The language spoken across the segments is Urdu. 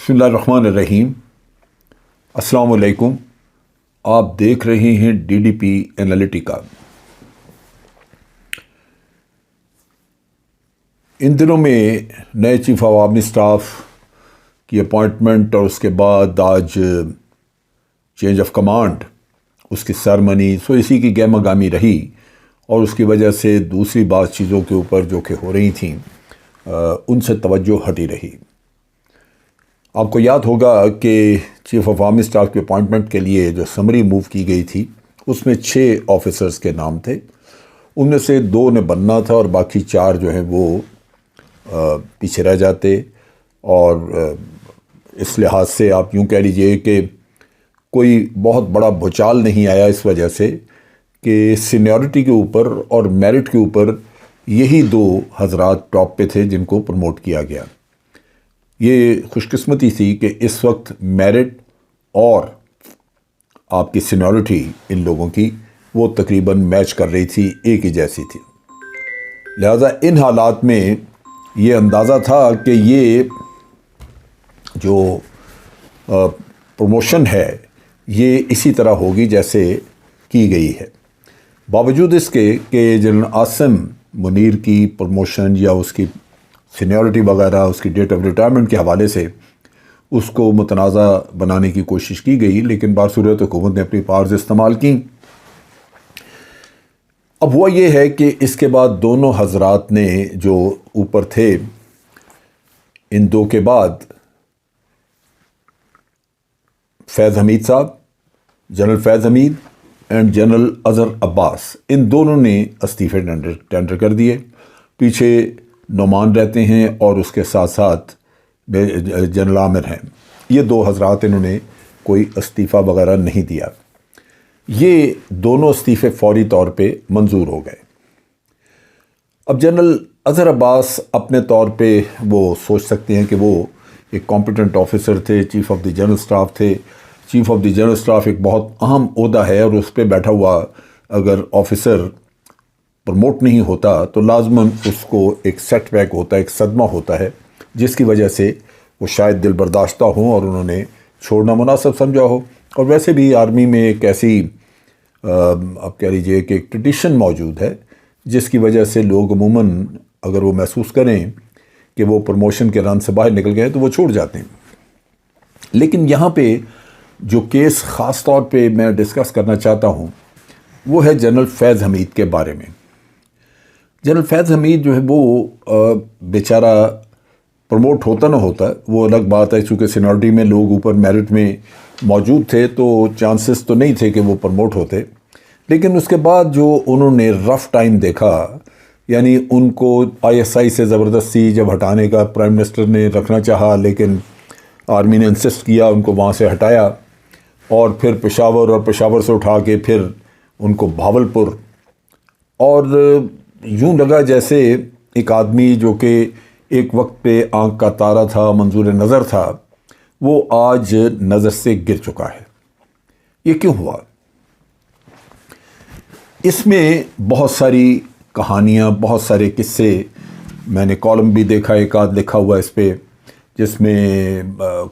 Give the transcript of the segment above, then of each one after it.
بسم اللہ الرحمن الرحیم۔ السلام علیکم۔ آپ دیکھ رہے ہیں ڈی ڈی پی انالیٹیکا۔ ان دنوں میں نئے چیف آف آرمی اسٹاف کی اپوائنٹمنٹ اور اس کے بعد آج چینج آف کمانڈ، اس کی سرمنی، اسی کی گہمہ گامی رہی اور اس کی وجہ سے دوسری بعض چیزوں کے اوپر جو کہ ہو رہی تھیں ان سے توجہ ہٹی رہی۔ آپ کو یاد ہوگا کہ چیف آف آرمی اسٹاف کی اپوائنٹمنٹ کے لیے جو سمری موو کی گئی تھی اس میں 6 آفیسرز کے نام تھے، ان میں سے 2 نے بننا تھا اور باقی 4 جو ہیں وہ پیچھے رہ جاتے، اور اس لحاظ سے آپ یوں کہہ لیجئے کہ کوئی بہت بڑا بھوچال نہیں آیا، اس وجہ سے کہ سینیورٹی کے اوپر اور میرٹ کے اوپر یہی 2 حضرات ٹاپ پہ تھے جن کو پروموٹ کیا گیا۔ یہ خوش قسمتی تھی کہ اس وقت میرٹ اور آپ کی سینیورٹی ان لوگوں کی وہ تقریباً میچ کر رہی تھی، ایک ہی جیسی تھی۔ لہذا ان حالات میں یہ اندازہ تھا کہ یہ جو پروموشن ہے یہ اسی طرح ہوگی جیسے کی گئی ہے، باوجود اس کے کہ جنرل عاصم منیر کی پروموشن یا اس کی سینیورٹی وغیرہ، اس کی ڈیٹ آف ریٹائرمنٹ کے حوالے سے اس کو متنازع بنانے کی کوشش کی گئی، لیکن بصورت حکومت نے اپنی پاورز استعمال کی۔ اب ہوا یہ ہے کہ اس کے بعد دونوں حضرات نے جو اوپر تھے، ان 2 کے بعد فیض حمید صاحب، general Faiz Hameed and general Azhar Abbas, ان دونوں نے استعفے ٹینڈر کر دیے۔ پیچھے نعمان رہتے ہیں اور اس کے ساتھ ساتھ جنرل عامر ہیں۔ یہ 2 حضرات انہوں نے کوئی استعفیٰ وغیرہ نہیں دیا۔ یہ دونوں استعفے فوری طور پہ منظور ہو گئے۔ اب جنرل اظہر عباس اپنے طور پہ وہ سوچ سکتے ہیں کہ وہ ایک کمپیٹنٹ آفیسر تھے، chief of the general staff تھے۔ Chief of the general staff ایک بہت اہم عہدہ ہے اور اس پہ بیٹھا ہوا اگر آفیسر پروموٹ نہیں ہوتا تو لازماً اس کو ایک سیٹ بیک ہوتا ہے، ایک صدمہ ہوتا ہے، جس کی وجہ سے وہ شاید دل برداشتہ ہوں اور انہوں نے چھوڑنا مناسب سمجھا ہو۔ اور ویسے بھی آرمی میں ایک ایسی آپ کہہ لیجئے کہ ایک ٹریڈیشن موجود ہے جس کی وجہ سے لوگ عموماً اگر وہ محسوس کریں کہ وہ پروموشن کے رن سے باہر نکل گئے تو وہ چھوڑ جاتے ہیں۔ لیکن یہاں پہ جو کیس خاص طور پہ میں ڈسکس کرنا چاہتا ہوں وہ ہے جنرل فیض حمید کے بارے میں۔ جنرل فیض حمید جو ہے وہ بیچارہ پروموٹ ہوتا نہ ہوتا، وہ الگ بات ہے، چونکہ سینیورٹی میں لوگ اوپر میرٹ میں موجود تھے تو چانسز تو نہیں تھے کہ وہ پروموٹ ہوتے، لیکن اس کے بعد جو انہوں نے رف ٹائم دیکھا، یعنی ان کو آئی ایس آئی سے زبردستی جب ہٹانے کا پرائم منسٹر نے رکھنا چاہا، لیکن آرمی نے انسسٹ کیا، ان کو وہاں سے ہٹایا اور پھر پشاور اور پشاور سے اٹھا کے پھر ان کو بھاولپور، اور یوں لگا جیسے ایک آدمی جو کہ ایک وقت پہ آنکھ کا تارا تھا، منظور نظر تھا، وہ آج نظر سے گر چکا ہے۔ یہ کیوں ہوا؟ اس میں بہت ساری کہانیاں، بہت سارے قصے، میں نے کالم بھی دیکھا، ایک آدھ لکھا ہوا اس پہ، جس میں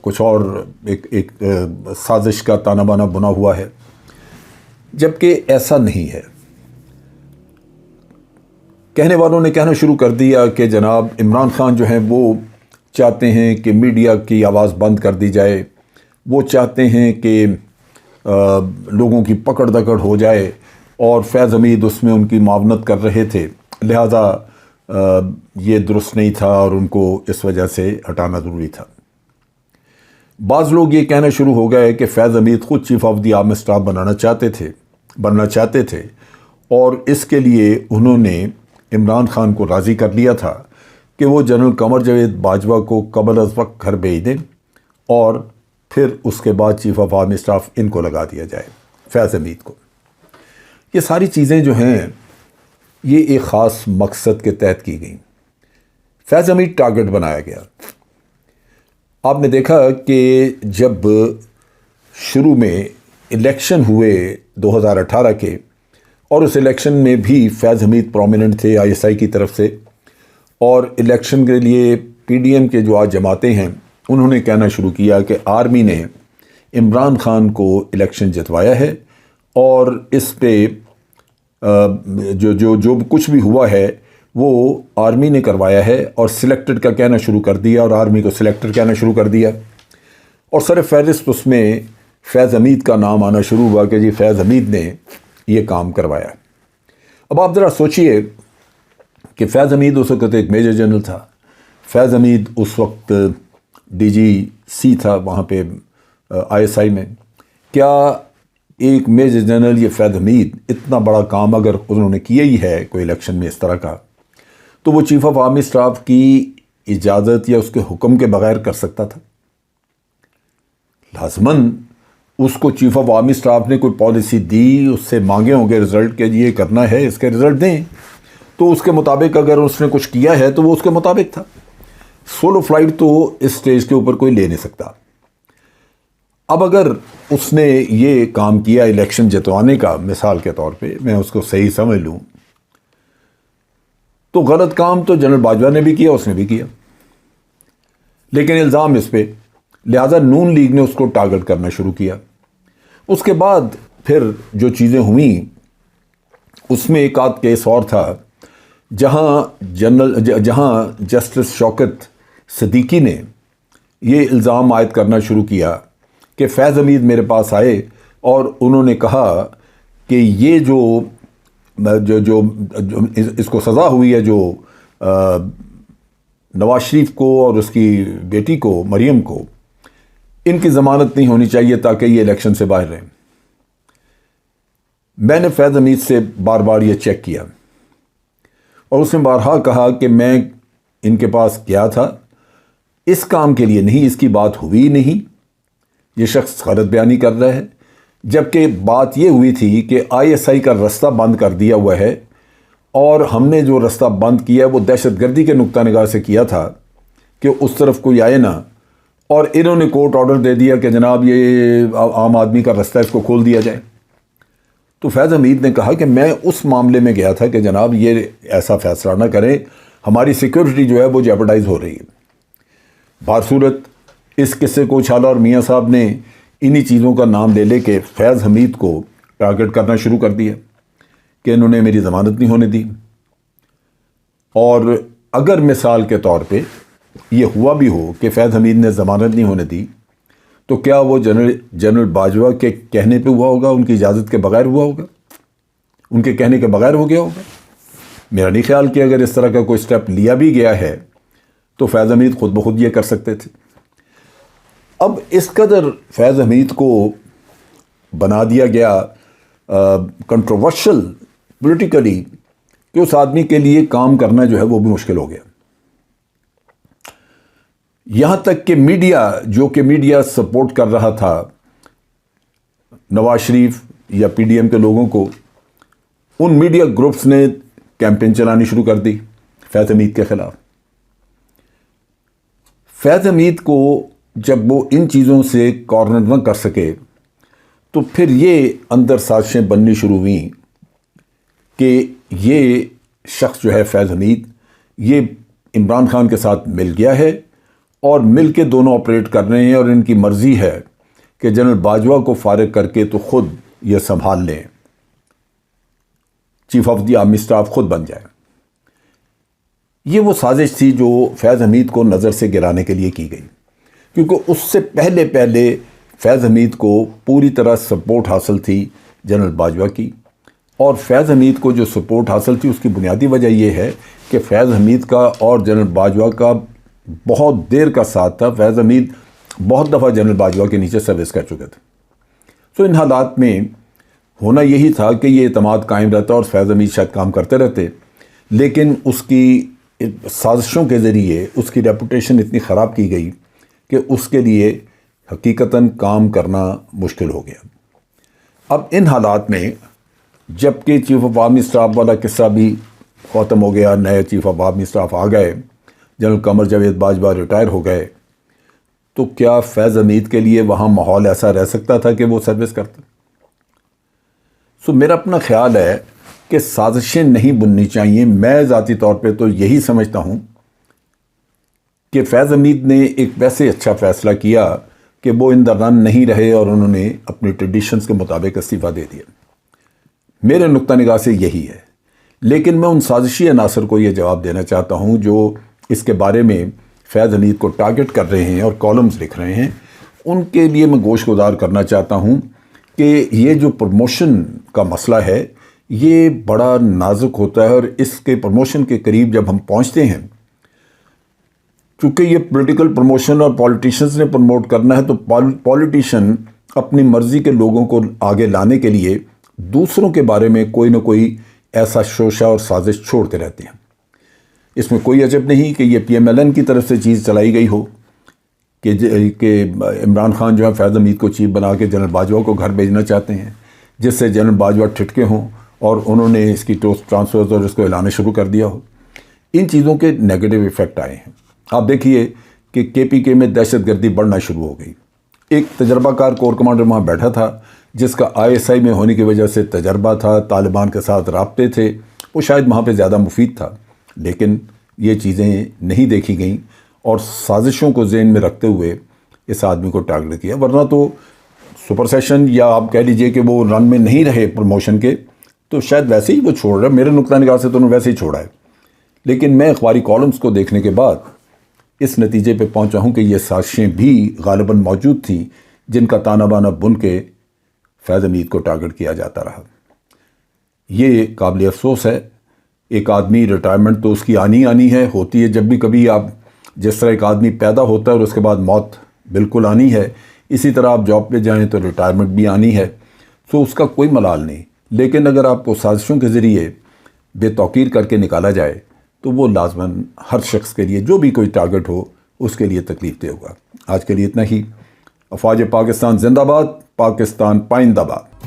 کچھ اور ایک سازش کا تانا بانا بنا ہوا ہے، جبکہ ایسا نہیں ہے۔ کہنے والوں نے کہنا شروع کر دیا کہ جناب عمران خان جو ہیں وہ چاہتے ہیں کہ میڈیا کی آواز بند کر دی جائے، وہ چاہتے ہیں کہ لوگوں کی پکڑ دکڑ ہو جائے، اور فیض حمید اس میں ان کی معاونت کر رہے تھے، لہذا یہ درست نہیں تھا اور ان کو اس وجہ سے ہٹانا ضروری تھا۔ بعض لوگ یہ کہنا شروع ہو گئے کہ فیض حمید خود chief of the army staff بننا چاہتے تھے اور اس کے لیے انہوں نے عمران خان کو راضی کر لیا تھا کہ وہ جنرل قمر جاوید باجوہ کو قبل از وقت گھر بھیج دیں اور پھر اس کے بعد چیف آف آرمی اسٹاف ان کو لگا دیا جائے، فیض حمید کو۔ یہ ساری چیزیں جو ہیں یہ ایک خاص مقصد کے تحت کی گئیں۔ فیض حمید ٹارگٹ بنایا گیا۔ آپ نے دیکھا کہ جب شروع میں الیکشن ہوئے 2018 کے، اور اس الیکشن میں بھی فیض حمید پرومیننٹ تھے آئی ایس آئی کی طرف سے، اور الیکشن کے لیے پی ڈی ایم کے جو آج جماعتیں ہیں انہوں نے کہنا شروع کیا کہ آرمی نے عمران خان کو الیکشن جتوایا ہے اور اس پہ جو کچھ بھی ہوا ہے وہ آرمی نے کروایا ہے، اور سلیکٹڈ کا کہنا شروع کر دیا اور آرمی کو سلیکٹڈ کہنا شروع کر دیا، اور سر فہرست اس میں فیض حمید کا نام آنا شروع ہوا کہ جی فیض حمید نے یہ کام کروایا۔ اب آپ ذرا سوچئے کہ فیض حمید اس وقت ایک میجر جنرل تھا، فیض حمید اس وقت ڈی جی سی تھا وہاں پہ آئی ایس آئی میں۔ کیا ایک میجر جنرل یہ فیض حمید اتنا بڑا کام اگر انہوں نے کیا ہی ہے کوئی الیکشن میں اس طرح کا، تو وہ چیف آف آرمی اسٹاف کی اجازت یا اس کے حکم کے بغیر کر سکتا تھا؟ لازماً اس کو چیف آف آرمی اسٹاف نے کوئی پالیسی دی، اس سے مانگے ہوں گے رزلٹ کہ جی یہ کرنا ہے، اس کے رزلٹ دیں، تو اس کے مطابق اگر اس نے کچھ کیا ہے تو وہ اس کے مطابق تھا۔ سولو فلائٹ تو اس سٹیج کے اوپر کوئی لے نہیں سکتا۔ اب اگر اس نے یہ کام کیا الیکشن جتوانے کا، مثال کے طور پہ میں اس کو صحیح سمجھ لوں، تو غلط کام تو جنرل باجوہ نے بھی کیا، اس نے بھی کیا، لیکن الزام اس پہ، لہذا نون لیگ نے اس کو ٹارگٹ کرنا شروع کیا۔ اس کے بعد پھر جو چیزیں ہوئیں اس میں ایک آدھ کیس اور تھا جہاں جسٹس شوکت صدیقی نے یہ الزام عائد کرنا شروع کیا کہ فیض حمید میرے پاس آئے اور انہوں نے کہا کہ یہ جو اس کو سزا ہوئی ہے، جو نواز شریف کو اور اس کی بیٹی کو مریم کو، ان کی ضمانت نہیں ہونی چاہیے تاکہ یہ الیکشن سے باہر رہیں۔ میں نے فیض حمید سے بار بار یہ چیک کیا اور اس نے بارہا کہا کہ میں ان کے پاس گیا تھا اس کام کے لیے نہیں، اس کی بات ہوئی نہیں، یہ شخص غلط بیانی کر رہا ہے، جبکہ بات یہ ہوئی تھی کہ آئی ایس آئی کا رستہ بند کر دیا ہوا ہے، اور ہم نے جو رستہ بند کیا وہ دہشت گردی کے نقطہ نگاہ سے کیا تھا کہ اس طرف کوئی آئے نہ، اور انہوں نے کورٹ آرڈر دے دیا کہ جناب یہ عام آدمی کا رستہ، اس کو کھول دیا جائے۔ تو فیض حمید نے کہا کہ میں اس معاملے میں گیا تھا کہ جناب یہ ایسا فیصلہ نہ کریں، ہماری سیکیورٹی جو ہے وہ جیپرڈائز ہو رہی ہے۔ بہرصورت اس قصے کو چھالا اور میاں صاحب نے انہی چیزوں کا نام لے لے کے فیض حمید کو ٹارگٹ کرنا شروع کر دیا کہ انہوں نے میری ضمانت نہیں ہونے دی۔ اور اگر مثال کے طور پہ یہ ہوا بھی ہو کہ فیض حمید نے ضمانت نہیں ہونے دی، تو کیا وہ جنرل باجوہ کے کہنے پہ ہوا ہوگا، ان کی اجازت کے بغیر ہوا ہوگا، ان کے کہنے کے بغیر ہو گیا ہوگا؟ میرا نہیں خیال کہ اگر اس طرح کا کوئی سٹیپ لیا بھی گیا ہے تو فیض حمید خود بخود یہ کر سکتے تھے۔ اب اس قدر فیض حمید کو بنا دیا گیا کنٹروورشل پولیٹیکلی کہ اس آدمی کے لیے کام کرنا جو ہے وہ بھی مشکل ہو گیا۔ یہاں تک کہ میڈیا سپورٹ کر رہا تھا نواز شریف یا پی ڈی ایم کے لوگوں کو، ان میڈیا گروپس نے کیمپین چلانی شروع کر دی فیض حمید کے خلاف۔ فیض حمید کو جب وہ ان چیزوں سے کارنر نہ کر سکے تو پھر یہ اندر سازشیں بننی شروع ہوئیں کہ یہ شخص جو ہے فیض حمید، یہ عمران خان کے ساتھ مل گیا ہے اور مل کے دونوں آپریٹ کر رہے ہیں، اور ان کی مرضی ہے کہ جنرل باجوہ کو فارغ کر کے تو خود یہ سنبھال لیں، chief of the army staff خود بن جائے۔ یہ وہ سازش تھی جو فیض حمید کو نظر سے گرانے کے لیے کی گئی، کیونکہ اس سے پہلے فیض حمید کو پوری طرح سپورٹ حاصل تھی جنرل باجوہ کی، اور فیض حمید کو جو سپورٹ حاصل تھی اس کی بنیادی وجہ یہ ہے کہ فیض حمید کا اور جنرل باجوہ کا بہت دیر کا ساتھ تھا۔ فیض حمید بہت دفعہ جنرل باجوہ کے نیچے سروس کر چکے تھے۔ تو ان حالات میں ہونا یہی تھا کہ یہ اعتماد قائم رہتا اور فیض حمید شاید کام کرتے رہتے، لیکن اس کی سازشوں کے ذریعے اس کی ریپوٹیشن اتنی خراب کی گئی کہ اس کے لیے حقیقتاً کام کرنا مشکل ہو گیا۔ اب ان حالات میں جب کہ چیف آف آرمی اسٹاف والا قصہ بھی ختم ہو گیا، نئے چیف آف آرمی اسٹاف آ گئے، جنرل قمر جاوید باجوہ ریٹائر ہو گئے، تو کیا فیض حمید کے لیے وہاں ماحول ایسا رہ سکتا تھا کہ وہ سروس کرتا؟ میرا اپنا خیال ہے کہ سازشیں نہیں بننی چاہیے۔ میں ذاتی طور پہ تو یہی سمجھتا ہوں کہ فیض حمید نے ایک ویسے اچھا فیصلہ کیا کہ وہ ان دوران نہیں رہے اور انہوں نے اپنی ٹریڈیشنز کے مطابق استعفیٰ دے دیا۔ میرے نقطہ نگاہ سے یہی ہے، لیکن میں ان سازشی عناصر کو یہ جواب دینا چاہتا ہوں جو اس کے بارے میں فیض حمید کو ٹارگٹ کر رہے ہیں اور کالمز لکھ رہے ہیں۔ ان کے لیے میں گوش گزار کرنا چاہتا ہوں کہ یہ جو پروموشن کا مسئلہ ہے یہ بڑا نازک ہوتا ہے، اور اس کے پروموشن کے قریب جب ہم پہنچتے ہیں، چونکہ یہ پولیٹیکل پروموشن اور پولیٹیشنز نے پروموٹ کرنا ہے، تو پولیٹیشین اپنی مرضی کے لوگوں کو آگے لانے کے لیے دوسروں کے بارے میں کوئی نہ کوئی ایسا شوشہ اور سازش چھوڑتے رہتے ہیں۔ اس میں کوئی عجب نہیں کہ یہ پی ایم ایل این کی طرف سے چیز چلائی گئی ہو کہ عمران خان جو ہے فیض حمید کو چیف بنا کے جنرل باجوہ کو گھر بھیجنا چاہتے ہیں، جس سے جنرل باجوہ ٹھٹکے ہوں اور انہوں نے اس کی ٹرانسفرز اور اس کو اعلانے شروع کر دیا ہو۔ ان چیزوں کے نیگیٹو ایفیکٹ آئے ہیں۔ آپ دیکھیے کہ کے پی کے میں دہشت گردی بڑھنا شروع ہو گئی۔ ایک تجربہ کار کور کمانڈر وہاں بیٹھا تھا جس کا آئی ایس آئی میں ہونے کی وجہ سے تجربہ تھا، طالبان کے ساتھ رابطے تھے، وہ شاید وہاں پہ زیادہ مفید تھا، لیکن یہ چیزیں نہیں دیکھی گئیں اور سازشوں کو ذہن میں رکھتے ہوئے اس آدمی کو ٹارگٹ کیا، ورنہ تو سپر سیشن یا آپ کہہ لیجئے کہ وہ رن میں نہیں رہے پروموشن کے تو شاید ویسے ہی وہ چھوڑ رہا ہے۔ میرے نقطہ نگاہ سے تو انہوں نے ویسے ہی چھوڑا ہے، لیکن میں اخباری کالمز کو دیکھنے کے بعد اس نتیجے پہ پہنچا ہوں کہ یہ سازشیں بھی غالباً موجود تھیں جن کا تانا بانا بن کے فیض حمید کو ٹارگٹ کیا جاتا رہا۔ یہ قابل افسوس ہے۔ ایک آدمی ریٹائرمنٹ تو اس کی آنی ہے، ہوتی ہے جب بھی کبھی، آپ جس طرح ایک آدمی پیدا ہوتا ہے اور اس کے بعد موت بالکل آنی ہے، اسی طرح آپ جاب پہ جائیں تو ریٹائرمنٹ بھی آنی ہے، تو اس کا کوئی ملال نہیں۔ لیکن اگر آپ کو سازشوں کے ذریعے بے توقیر کر کے نکالا جائے تو وہ لازماً ہر شخص کے لیے، جو بھی کوئی ٹارگٹ ہو، اس کے لیے تکلیف دہ ہوگا۔ آج کے لیے اتنا ہی۔ افواج پاکستان زندہ باد، پاکستان پائندہ باد۔